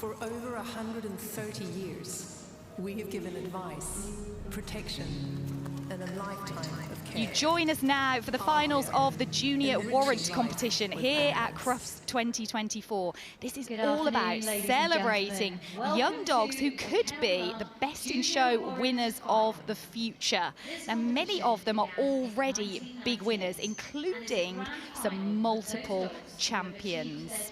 For over 130 years, we have given advice, protection, and a lifetime of care. You join us now for the finals of the Junior Warrant Competition here at Crufts 2024. This is all about celebrating young dogs who could be the best in show winners of the future. Now, many of them are already big winners, including some multiple champions.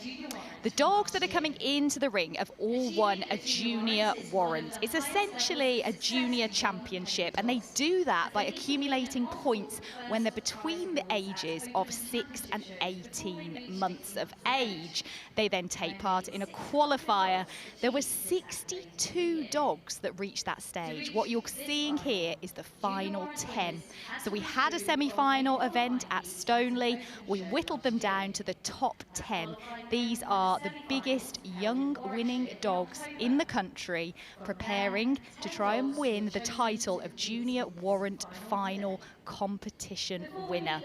The dogs that are coming into the ring have all won a Junior Warrant. It's essentially a junior championship, and they do that by accumulating points when they're between the ages of 6 and 18 months of age. They then take part in a qualifier. There were 62 dogs that reached that stage. What you're seeing here is the final 10. So we had a semi-final event at Stoneleigh. We whittled them down to the top 10. These are the biggest young winning dogs in the country, preparing to try and win the title of Junior Warrant Final Competition winner.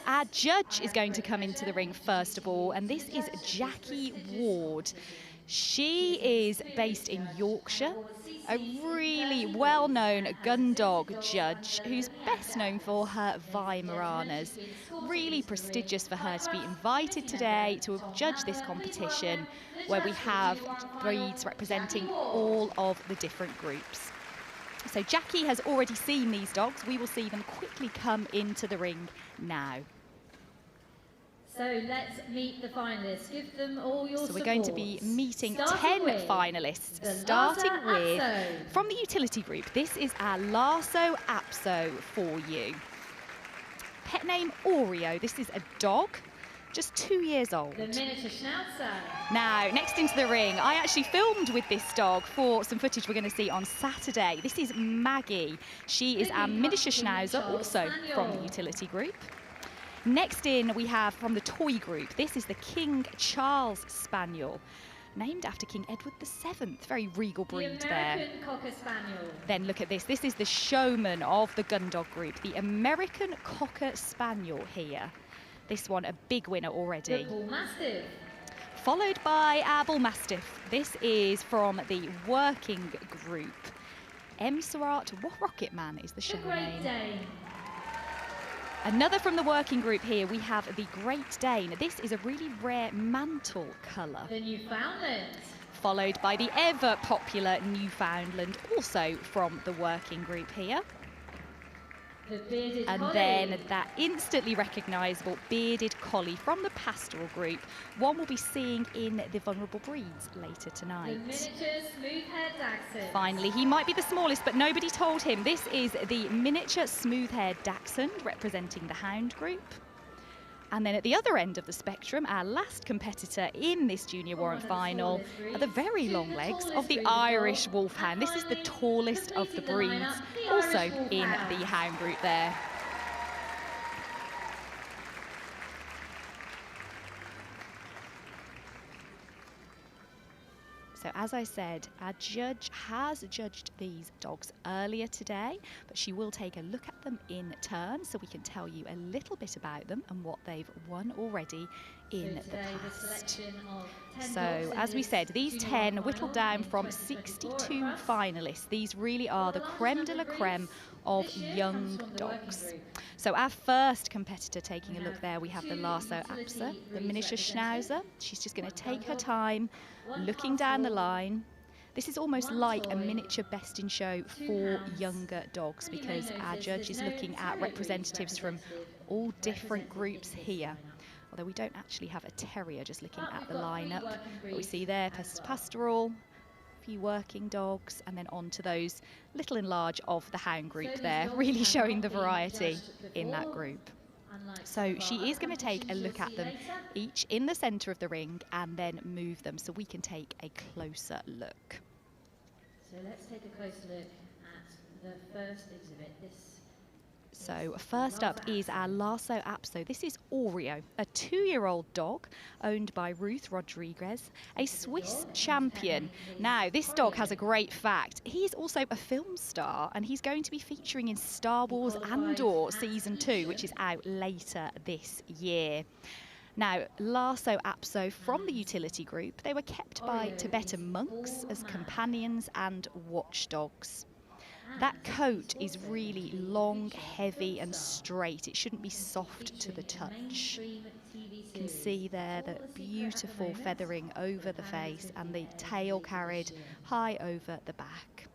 Our judge is going to come into the ring first of all, and this is Jackie Ward. She is based in Yorkshire, a really well-known gun dog judge who's best known for her Weimaraners. Really prestigious for her to be invited today to judge this competition, where we have breeds representing all of the different groups. So Jackie has already seen these dogs. We will see them quickly come into the ring now. So let's meet the finalists. Give them all your support. So we're going to be meeting 10 finalists, starting with, from the utility group, this is our Lasso Apso for you. Pet name Oreo. This is a dog, just 2 years old. The miniature schnauzer. Now, next into the ring, I actually filmed with this dog for some footage we're going to see on Saturday. This is Maggie. She is our miniature schnauzer, also from the utility group. Next in, we have from the toy group, this is the King Charles Spaniel, named after King Edward VII. Very regal breed there. Cocker Spaniel. Then look at this. This is the showman of the gun dog group, the American Cocker Spaniel here. This one, a big winner already. The Bull Mastiff. Followed by our Bull Mastiff. This is from the working group. M. Surratt Rocket Man is the show name. Dane. Another from the working group here, we have the Great Dane. This is a really rare mantle colour. The Newfoundland. Followed by the ever popular Newfoundland, also from the working group here. The bearded and collie. Then that instantly recognisable bearded collie from the pastoral group. One we'll be seeing in the vulnerable breeds later tonight. The miniature smooth-haired Dachshund. Finally, he might be the smallest, but nobody told him. This is the miniature smooth-haired Dachshund, representing the hound group. And then at the other end of the spectrum, our last competitor in this Junior Warrant final are the very long legs of the Irish Wolfhound. This is the tallest of the breeds, also in the hound group there. So as I said, our judge has judged these dogs earlier today, but she will take a look at them in turn so we can tell you a little bit about them and what they've won already in the past. So as we said, these 10 whittled down from 62 finalists. These really are the creme de la creme of young dogs. So our first competitor taking a look there, we have the Lasso Apso, the miniature schnauzer. She's just going to take her time, looking down the line. This is almost like a miniature best in show for younger dogs, because our judge is looking at representatives from all different groups here. Although we don't actually have a terrier, just looking at the lineup. But we see there pastoral, few working dogs, and then on to those little and large of the hound group there, really showing the variety in that group. So she is going to take a look at them each in the centre of the ring and then move them so we can take a closer look. So let's take a closer look at the first exhibit. So first up is our Lasso Apso. This is Oreo, a 2-year-old dog owned by Ruth Rodriguez, a Swiss champion. Now, this dog has a great fact. He's also a film star, and he's going to be featuring in Star Wars Andor Season 2, which is out later this year. Now, Lasso Apso from the utility group, they were kept by Tibetan monks as companions and watchdogs. That coat is really long, heavy and straight. It shouldn't be soft to the touch. You can see there the beautiful feathering over the face and the tail carried high over the back.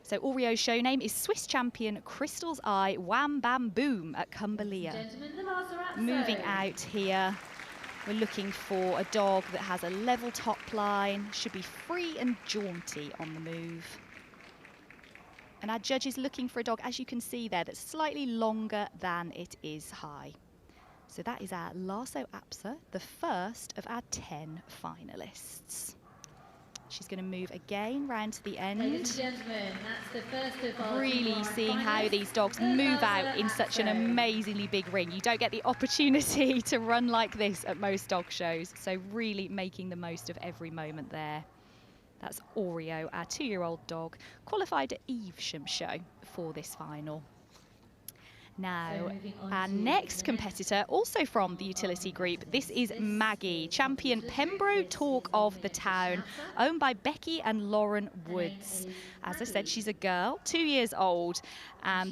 So Oreo's show name is Swiss champion Crystal's Eye Wham Bam Boom at Cumberlear. Moving out here, we're looking for a dog that has a level top line, should be free and jaunty on the move. And our judge is looking for a dog, as you can see there, that's slightly longer than it is high. So that is our Lasso Apsa, the first of our 10 finalists. She's going to move again round to the end. Ladies and gentlemen, that's the first of our really seeing how these dogs move out in such an amazingly big ring. You don't get the opportunity to run like this at most dog shows. So really making the most of every moment there. That's Oreo, our 2-year-old dog, qualified at Evesham show for this final. Now, our next competitor, also from the utility group, this is Maggie, champion Pembroke Talk of the Town, owned by Becky and Lauren Woods. As I said, she's a girl, 2 years old.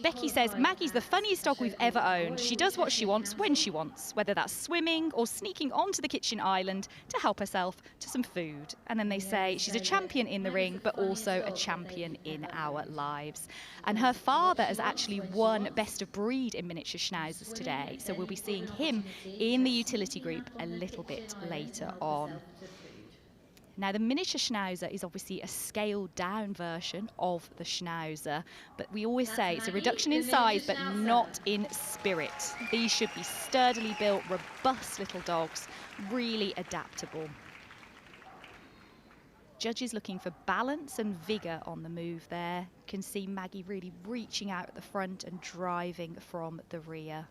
Becky says, Maggie's the funniest dog we've ever owned. She does what she wants when she wants, whether that's swimming or sneaking onto the kitchen island to help herself to some food. And then they say she's a champion in the ring, but also a champion in our lives. And her father has actually won Best of Breed in miniature schnauzers today, so we'll be seeing him in the utility group a little bit later on. Now, the miniature schnauzer is obviously a scaled down version of the schnauzer, but we always say it's a reduction in size but not in spirit. These should be sturdily built, robust little dogs, really adaptable. Judges looking for balance and vigour on the move there. You can see Maggie really reaching out at the front and driving from the rear.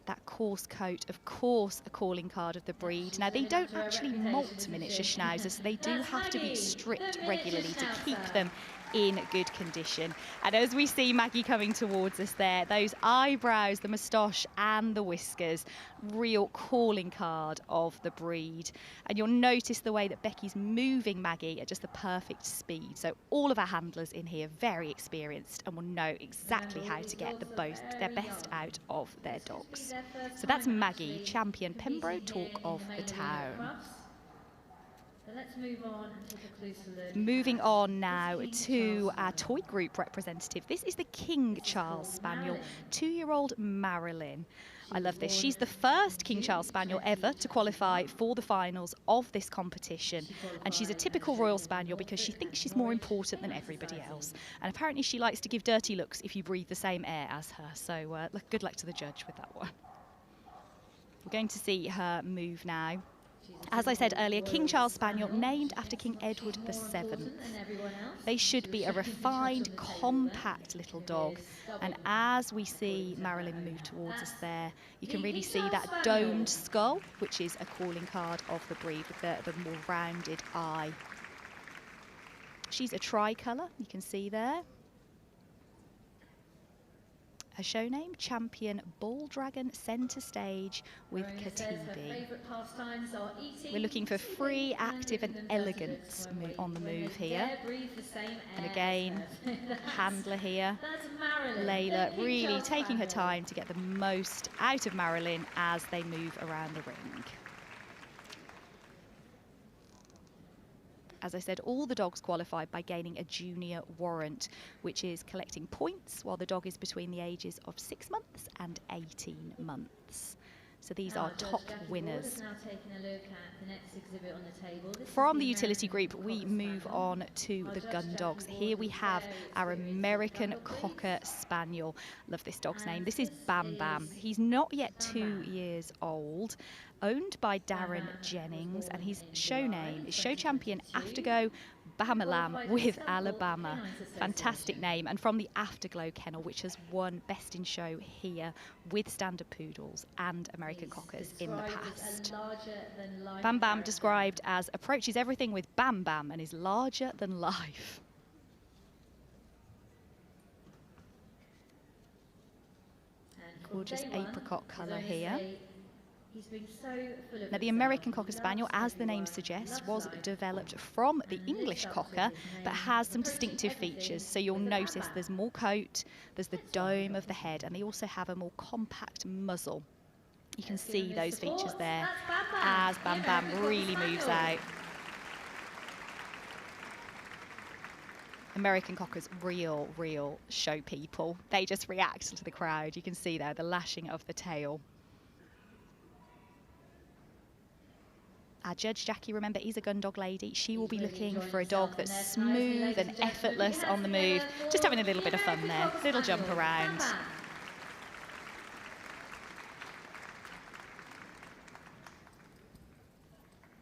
That coarse coat, of course, a calling card of the breed. Now, they don't actually molt miniature schnauzers, so they do have to be stripped regularly to keep them in good condition. And as we see Maggie coming towards us there, those eyebrows, the moustache and the whiskers, real calling card of the breed. And you'll notice the way that Becky's moving Maggie at just the perfect speed. So all of our handlers in here very experienced and will know exactly how to get their best out of their dogs. So that's Maggie, champion Pembroke Talk of the Town. Let's move on and take a closer look. Moving on now to our toy group representative. This is the King Charles Spaniel, 2-year-old Marilyn. I love this. She's the first King Charles Spaniel ever to qualify for the finals of this competition. And she's a typical Royal Spaniel because she thinks she's more important than everybody else. And apparently she likes to give dirty looks if you breathe the same air as her. So good luck to the judge with that one. We're going to see her move now. As I said earlier, King Charles Spaniel, named after King Edward VII. They should be a refined, compact little dog. And as we see Marilyn move towards us there, you can really see that domed skull, which is a calling card of the breed with the more rounded eye. She's a tricolour, you can see there. Her show name, champion Bull Dragon Centre Stage with Katibi. We're looking for free, active and elegance on the move here. And again, handler here, Layla, really taking her time to get the most out of Marilyn as they move around the ring. As I said, all the dogs qualified by gaining a junior warrant, which is collecting points while the dog is between the ages of 6 months and 18 months. So these are top winners. From the utility group, we move on to the gun dogs. Here we have our American Cocker Spaniel. Love this dog's name. This is Bam Bam. He's not yet 2 years old. Owned by Darren Jennings, and his show name is Show Champion Afterglow Bamalam with Alabama. Fantastic name, and from the Afterglow kennel, which has won Best in Show here with Standard Poodles and American Cockers in the past. Bam Bam described as approaches everything with Bam Bam and is larger than life. Gorgeous apricot colour here. He's been so full of Now, the American Cocker Spaniel, as the name suggests, was developed from the English Cocker, but has some distinctive features. So you'll notice there's more coat, there's the dome of the head, and they also have a more compact muzzle. You can see those features there as Bam Bam really moves out. American Cockers, real show people. They just react to the crowd. You can see there the lashing of the tail. Our judge, Jackie, remember, is a gun dog lady. She will be looking for a dog that's smooth and effortless on the move. Just having a little bit of fun there, little jump around.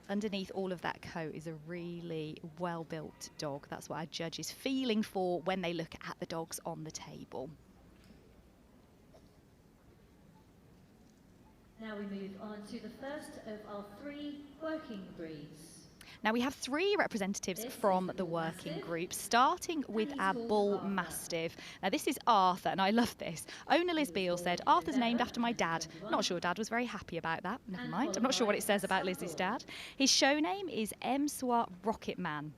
Underneath all of that coat is a really well-built dog. That's what our judge is feeling for when they look at the dogs on the table. Now we move on to the first of our 3 working breeds. Now we have 3 representatives from the working group, starting with our Bull Mastiff. Now this is Arthur, and I love this. Owner Liz Beale said, "Arthur's named after my dad." Not sure Dad was very happy about that. Never mind. I'm not sure what it says about Liz's dad. His show name is Emswa Rocket Man,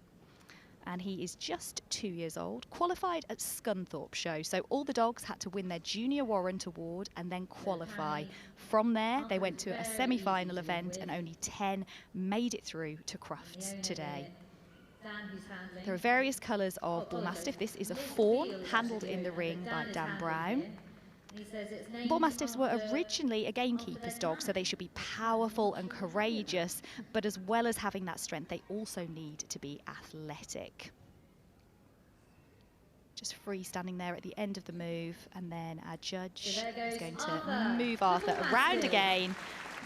and he is just 2 years old, qualified at Scunthorpe Show. So all the dogs had to win their Junior Warrant Award and then qualify. From there, they went to a semi-final event, and only 10 made it through to Crufts today. There are various colours of Bull Mastiff. This is a fawn, handled in the ring by Dan Brown. Bull Mastiffs were originally a gamekeeper's dog, so they should be powerful and courageous, but as well as having that strength, they also need to be athletic. Just free standing there at the end of the move, and then our judge is going to move Arthur around again,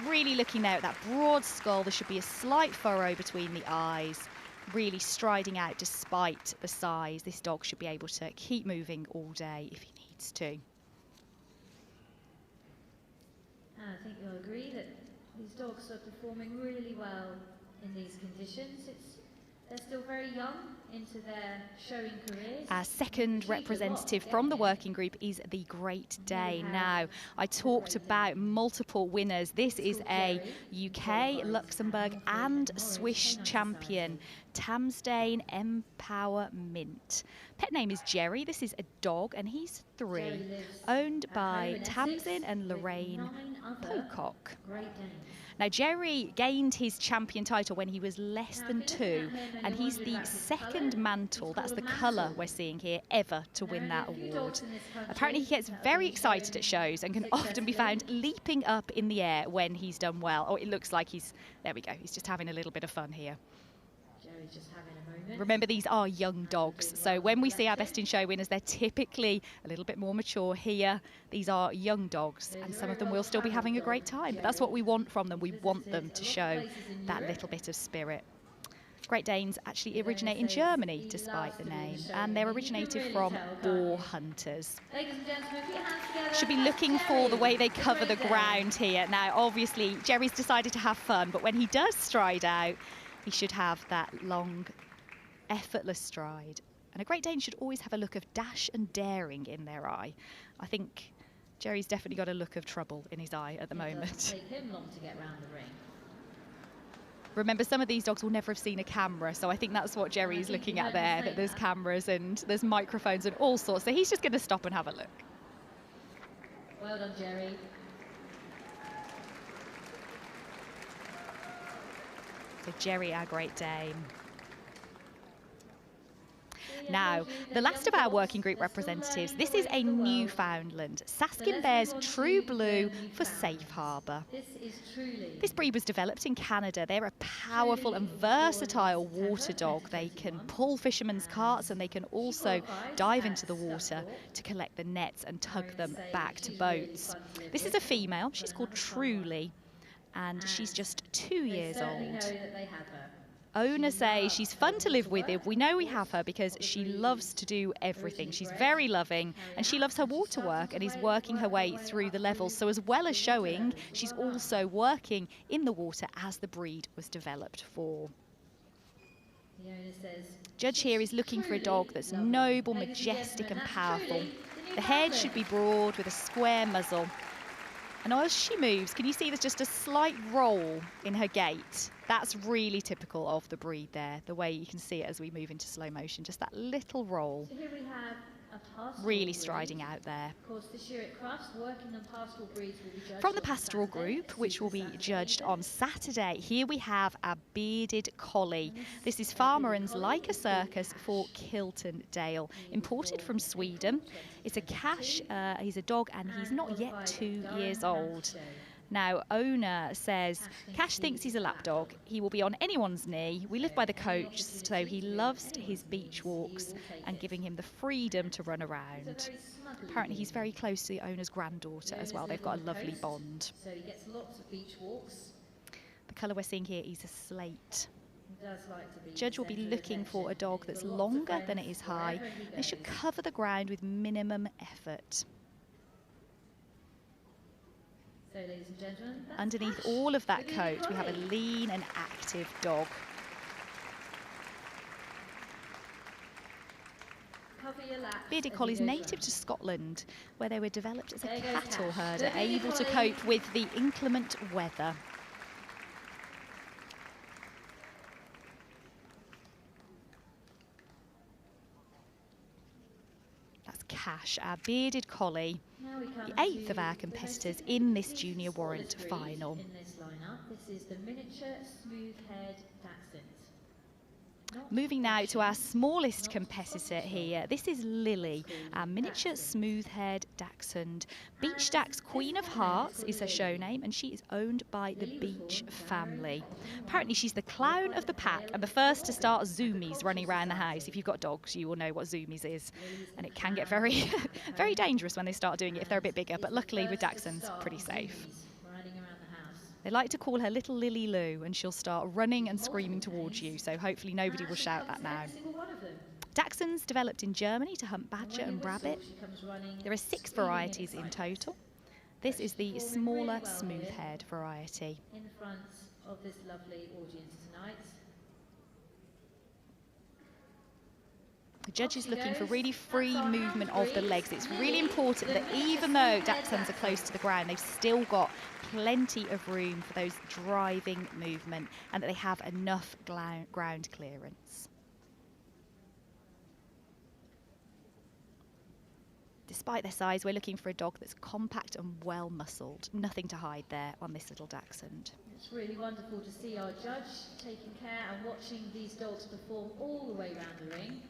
really looking there at that broad skull. There should be a slight furrow between the eyes, really striding out despite the size. This dog should be able to keep moving all day if he needs to. I think you'll agree that these dogs are performing really well in these conditions. They're still very young into their showing careers. Our second representative from the working group is the Great Dane. Now, I talked about multiple winners. This is a UK, Luxembourg and Swiss champion, Tamsdane Empower Mint. Pet name is Jerry. This is a dog, and he's 3, owned by Tamsin and Lorraine Pocock. Now, Jerry gained his champion title when he was less than 2, and he's the second mantle, that's the colour we're seeing here, ever to win that award. Apparently he gets very excited at shows and can often be found leaping up in the air when he's done well. Oh, it looks like there we go, he's just having a little bit of fun here. Jerry's just having a moment. Remember, these are young dogs, so when we see our Best in Show winners, they're typically a little bit more mature. Here, these are young dogs, and some of them will still be having a great time. But that's what we want from them. We want them to show that little bit of spirit. Great Danes actually originate in Germany, despite the name, and they're originated from boar hunters. Should be looking for the way they cover the ground here. Now, obviously, Jerry's decided to have fun, but when he does stride out, he should have that long, effortless stride. And a Great Dane should always have a look of dash and daring in their eye. I think Jerry's definitely got a look of trouble in his eye at the moment. It take him long to get round the ring. Remember, some of these dogs will never have seen a camera, so I think that's what Jerry's looking at there, that there's cameras and there's microphones and all sorts. So he's just going to stop and have a look. Well done, Jerry. So Jerry, our Great Dane. Now, the last of our working group representatives, this is a Newfoundland, Saskin Bear's True Blue for Safe Harbour. This breed was developed in Canada. They're a powerful and versatile water dog. They can pull fishermen's carts, and they can also dive into the water to collect the nets and tug them back to boats. This is a female. She's called Truly, and she's just 2 years old. Owners say she's fun to live with. We know we have her because she loves to do everything. She's very loving, and she loves her water work and is working her way through the levels. So as well as showing, she's also working in the water as the breed was developed for. Judge here is looking for a dog that's noble, majestic and powerful. The head should be broad with a square muzzle. And as she moves, can you see there's just a slight roll in her gait? That's really typical of the breed there, the way you can see it as we move into slow motion, just that little roll. So here we have a pastoral Really breed. striding out there. Of course, this year at Crufts, working on pastoral breeds will be judged From the on pastoral Saturday, group, which will be Saturday judged event. on Saturday, here we have a bearded collie. And This is bearded Farmeren's collie Like a is called Circus Cash. for Kilton Dale, He was imported born from in Sweden. April It's a Cash, 2022 he's a dog and he's and not yet qualified 2 at years Durham and old. Show. Now, owner says, Cash thinks he's a lapdog. He will be on anyone's knee. We live by the coach, so he loves his beach walks and giving him the freedom to run around. Apparently, he's very close to the owner's granddaughter as well. They've got a lovely bond. So he gets lots of beach walks. The colour we're seeing here is a slate. He does like to be Judge will be centre of looking for a attention. dog He's that's got lots of longer than it friends is high. wherever he They should goes. cover the ground with minimum effort. So, ladies and gentlemen, that's Underneath Cash, all of that the bearded coat, we have a collie. lean and active dog. Cover your laps Bearded as Collie's he goes native round. to Scotland, where they were developed as a There goes cattle Cash. herder, The bearded able to collie. cope with the inclement weather. That's Cash, our bearded collie, Now we come the 8th of to our the competitors most in this significant Junior Warrant smallest breed final. In this lineup, this is the miniature smooth-haired Dachshund. Not Moving now to Dachshund, our smallest not competitor Scottish here. dog. This is Lily, It's our called miniature Dachshund. smooth-haired Dachshund. And Beach Dachs this Queen of one Hearts called is her Lily. show name, and she is owned by the Lily was Beach born family. January Apparently she's the clown of the pack and the first to start zoomies running around the house. If you've got dogs, you will know what zoomies is. And it can get very, very dangerous when they start doing it if they're a bit bigger, but luckily with Dachshunds, pretty safe. They like to call her Little Lily Lou, and she'll start running and screaming towards you, so hopefully nobody will shout that now. Dachshunds developed in Germany to hunt badger and rabbit. There are 6 varieties in total. This is the smaller, smooth-haired variety. In front of this lovely audience tonight. The judge is looking for really free movement of the legs. It's really important that even though Dachshunds are close to the ground, they've still got plenty of room for those driving movement and that they have enough ground clearance. Despite their size, we're looking for a dog that's compact and well muscled. Nothing to hide there on this little Dachshund. It's really wonderful to see our judge taking care and watching these dogs perform all the way around the ring.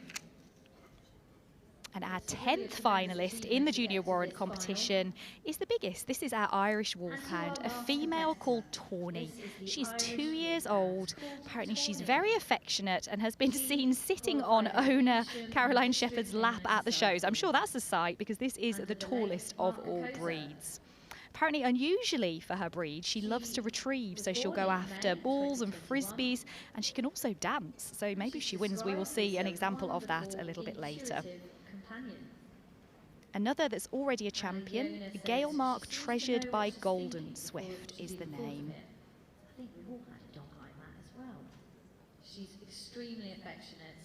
And our 10th finalist in the Junior Warrant competition is the biggest. This is our Irish Wolfhound, a female called Tawny. She's 2 years old. Apparently she's very affectionate and has been seen sitting on owner Caroline Shepherd's lap at the shows. I'm sure that's a sight because this is the tallest of all breeds. Apparently, unusually for her breed, she loves to retrieve, so she'll go after balls and frisbees, and she can also dance. So maybe if she wins, we will see an example of that a little bit later. Another that's already a champion, Gale Mark Treasured by Golden Swift is the name. I think we've all had a dog like that as well. She's extremely affectionate.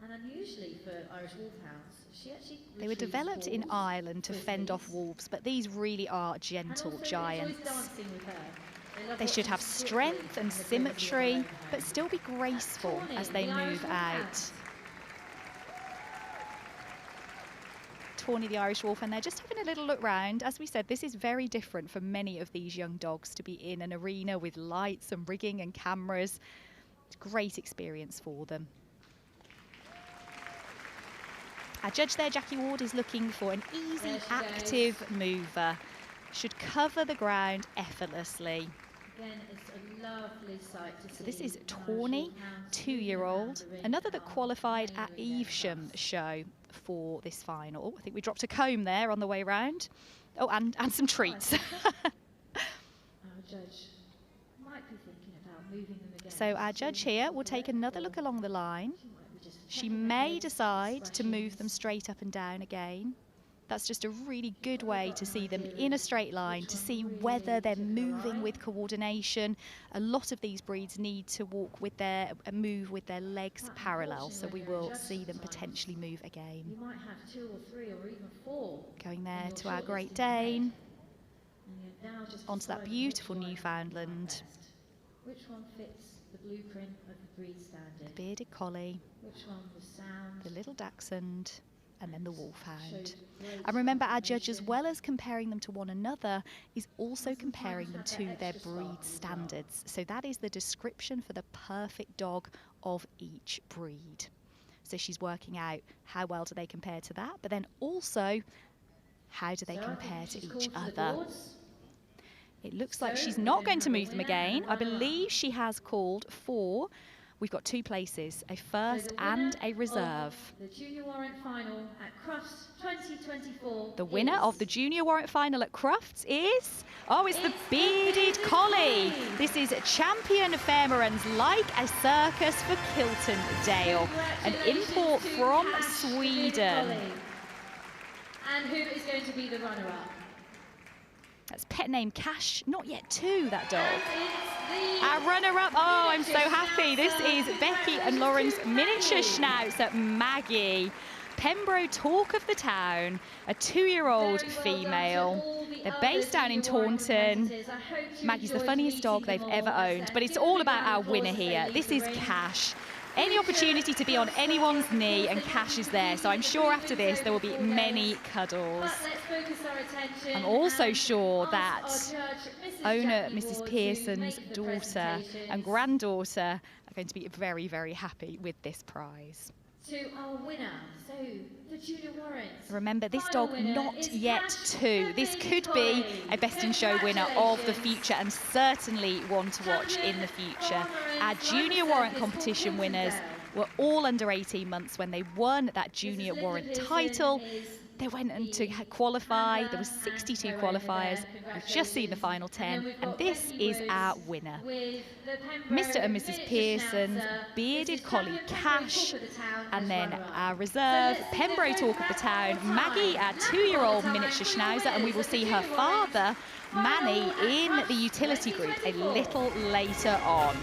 And unusually for Irish Wolfhounds, she actually They were retrieves developed in balls, Ireland to fend off frisbees, wolves, but these really are and gentle also enjoys giants. dancing with her. Love They should watching have Strictly strength and the ability of her symmetry, own but home. still be graceful Tawny, as they the Irish move out. Wolfhound. Tawny the Irish Wolf, and they're just having a little look round. As we said, this is very different for many of these young dogs to be in an arena with lights and rigging and cameras. It's a great experience for them. Our judge there, Jackie Ward, is looking for an easy, There she active mover. Should cover the ground effortlessly. Again, it's a lovely sight to see. So this is an Irish Tawny, Wolfhound 2-year-old, moving around the ring another that at qualified many at ring Evesham clubs. show for this final. I think we dropped a comb there on the way round. Oh, and some treats. Our judge might be thinking about moving them again. So our judge here will take another look along the line. She might be just She checking her may head decide to move them expressions. straight up and down again. That's just a really good way to see them in a straight line, to see whether they're moving with coordination. A lot of these breeds need to move with their legs parallel, so we will see them potentially move again. You might have 2 or 3 or even 4. Going there to our Great Dane, onto that beautiful Newfoundland. Which one fits the blueprint of the breed standard? The bearded Collie, Which one was sound? the little Dachshund, and then the Wolfhound. And remember, our judge, as well as comparing them to one another, is also comparing them to their breed standards. So that is the description for the perfect dog of each breed. So she's working out how well do they compare to that, but then also how do they compare to each other. It looks like she's not going to move them again. I believe she has called for, we've got 2 places, a first and a reserve. The Junior Warrant Final at Crufts 2024. The winner of the Junior Warrant Final at Crufts is, it's the bearded Collie. This is champion Fairmorans Like a Circus for Kilton Dale, an import from Sweden. And who is going to be the runner-up? That's pet name Cash, not yet 2, that dog. Our runner-up, I'm so happy. This is Becky and Lauren's miniature schnauzer, Maggie. Pembroke talk of the town, a 2-year-old female. They're based down in Taunton. Maggie's the funniest dog they've ever owned, but it's all about our winner here. This is Cash. Any opportunity to be on anyone's knee, and Cash is there. So I'm sure after this there will be many cuddles. I'm also sure that owner Mrs. Pearson's daughter and granddaughter are going to be very, very happy with this prize. To our winner, so the Junior Warrants. Remember, this dog not yet 2. This could be a Best in Show winner of the future, and certainly one to watch in the future. Our Junior Warrant competition winners were all under 18 months when they won that Junior Warrant title. They went on to qualify. There were 62 qualifiers. We've just seen the final 10, and this is our winner. Mr. and Mrs. Pearson's bearded Collie Cash, and then our reserve, Pembroke talk of the town, Maggie, our 2-year-old miniature schnauzer, and we will see her father, Manny, in the utility group a little later on.